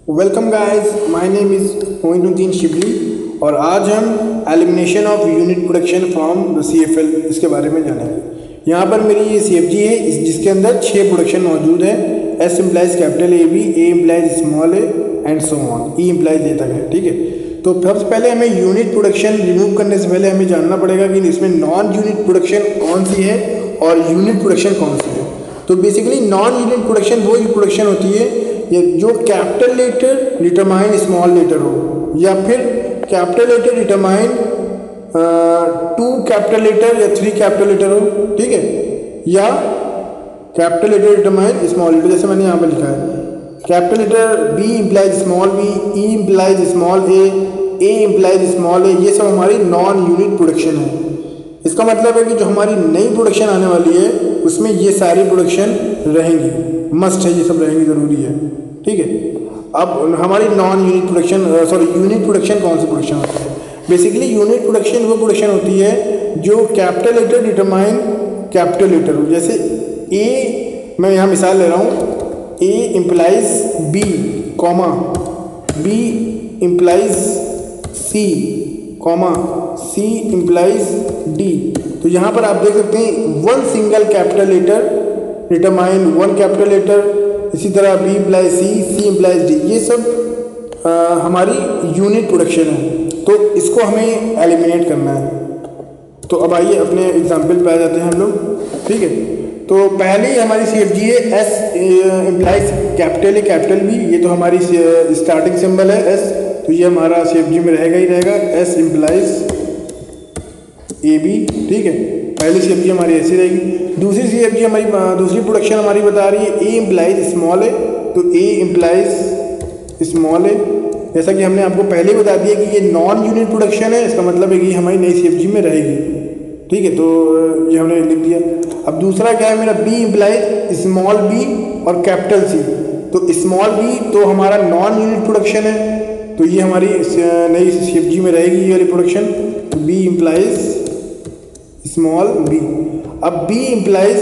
Welcome guys, my name is Moinuddin Shibli और आज हम elimination of unit production from the CFL इसके बारे में जानेंगे। यहाँ पर मेरी ये CFG है जिसके अंदर 6 प्रोडक्शन मौजूद है। S implies capital AB, A implies small a and so on, E implies A तक है। ठीक है, तो सबसे पहले हमें यूनिट प्रोडक्शन रिमूव करने से पहले हमें जानना पड़ेगा कि इसमें नॉन यूनिट प्रोडक्शन कौन सी है और यूनिट प्रोडक्शन कौन सी है। तो बेसिकली नॉन यूनिट प्रोडक्शन वो प्रोडक्शन होती है ये जो capital letter determine small letter हो, या फिर capital letter determine 2 capital letter या 3 कैपिटल लेटर हो। ठीक है, या capital letter determine small letter, जैसे मैंने यहाँ पर लिखा है capital letter B implies small b, E implies small a implies small a। ये सब हमारी नॉन यूनिट प्रोडक्शन है। इसका मतलब है कि जो हमारी नई प्रोडक्शन आने वाली है उसमें ये सारी प्रोडक्शन रहेंगी, मस्ट है, ये सब रहेंगी, ज़रूरी है। ठीक है, अब हमारी non unit production unit production कौन सी प्रोडक्शन होती है। बेसिकली यूनिट प्रोडक्शन वो प्रोडक्शन होती है जो capital letter determine capital letter हो। जैसे A, मैं यहाँ मिसाल ले रहा हूँ, A implies B comma, B implies C comma, C implies D। तो यहाँ पर आप देख सकते हैं 1 single capital letter determine 1 capital letter, इसी तरह B implies C implies D। ये सब हमारी यूनिट प्रोडक्शन है, तो इसको हमें एलिमिनेट करना है। तो अब आइए अपने एग्जाम्पल पे आ जाते हैं हम लोग। ठीक है, तो पहले ही हमारी CFG है S implies capital A capital B। ये तो हमारी स्टार्टिंग सिंबल है S, तो ये हमारा CFG में रहेगा ही रहेगा, S इम्प्लाइज AB। ठीक है, पहली CFG हमारी ऐसी रहेगी। दूसरी CFG हमारी, दूसरी प्रोडक्शन हमारी बता रही है A इम्प्लाइज स्मॉल a, तो A इम्प्लाइज स्मॉल a। जैसा कि हमने आपको पहले ही बता दिया कि ये नॉन यूनिट प्रोडक्शन है, इसका मतलब है कि हमारी नई CFG में रहेगी। ठीक है, तो ये हमने लिख दिया। अब दूसरा क्या है मेरा, B इम्प्लाइज स्मॉल b और कैपिटल C। तो स्मॉल b तो हमारा नॉन यूनिट प्रोडक्शन है, तो ये हमारी नई CFG में रहेगी ये वाली प्रोडक्शन। तो B इम्प्लाइज स्मॉल b। अब B इम्प्लाइज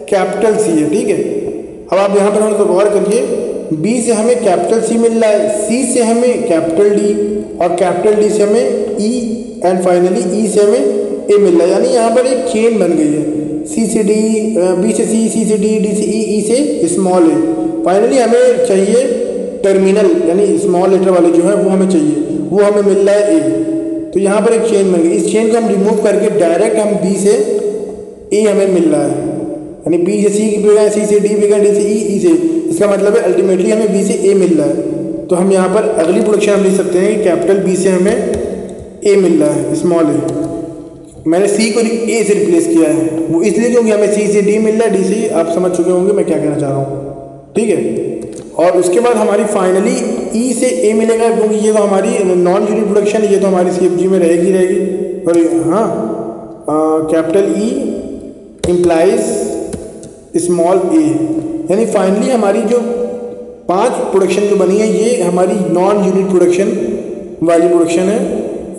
कैपिटल C है। ठीक है, अब आप यहाँ पर हम गौर करिए, B से हमें कैपिटल C मिल रहा है, C से हमें कैपिटल D और कैपिटल D से हमें E एंड फाइनली E से हमें A मिल रहा है। यानी यहाँ पर एक चेन बन गई है, C से D, B से C, C से D, D से E, E से स्मॉल a। फाइनली हमें चाहिए टर्मिनल, यानी स्मॉल लेटर वाले जो है वो हमें चाहिए, वो हमें मिल रहा है A। तो यहाँ पर एक चेन बन गई, इस चेन को हम रिमूव करके डायरेक्ट हम B से A हमें मिल रहा है, यानी B से C की बगैर, C से D बगैर, D से E, E से। इसका मतलब है अल्टीमेटली हमें B से A मिल रहा है। तो हम यहाँ पर अगली प्रोडक्शन हम लिख सकते हैं कि कैपिटल B से हमें A मिल रहा है, स्मॉल a। मैंने C को A से रिप्लेस किया है, वो इसलिए क्योंकि हमें C से D मिल रहा है, D से। आप समझ चुके होंगे मैं क्या कहना चाह रहा हूँ। ठीक है, और उसके बाद हमारी फाइनली E से A मिलेगा, क्योंकि ये तो हमारी नॉन यूनिट प्रोडक्शन है, ये तो हमारी CFG में रहेगी। और हाँ, capital E implies small a, यानी फाइनली हमारी जो 5 प्रोडक्शन जो बनी है ये हमारी नॉन यूनिट प्रोडक्शन वाली प्रोडक्शन है,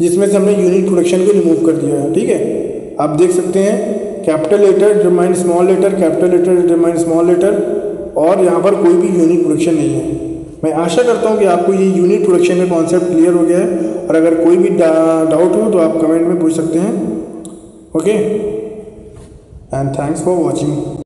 जिसमें से हमने यूनिट प्रोडक्शन को रिमूव कर दिया है। ठीक है, आप देख सकते हैं capital letter determine small letter, capital letter determine small letter, और यहाँ पर कोई भी यूनिट प्रोडक्शन नहीं है। मैं आशा करता हूँ कि आपको ये यूनिट प्रोडक्शन का कॉन्सेप्ट क्लियर हो गया है, और अगर कोई भी डाउट हो तो आप कमेंट में पूछ सकते हैं। Okay, and thanks for watching.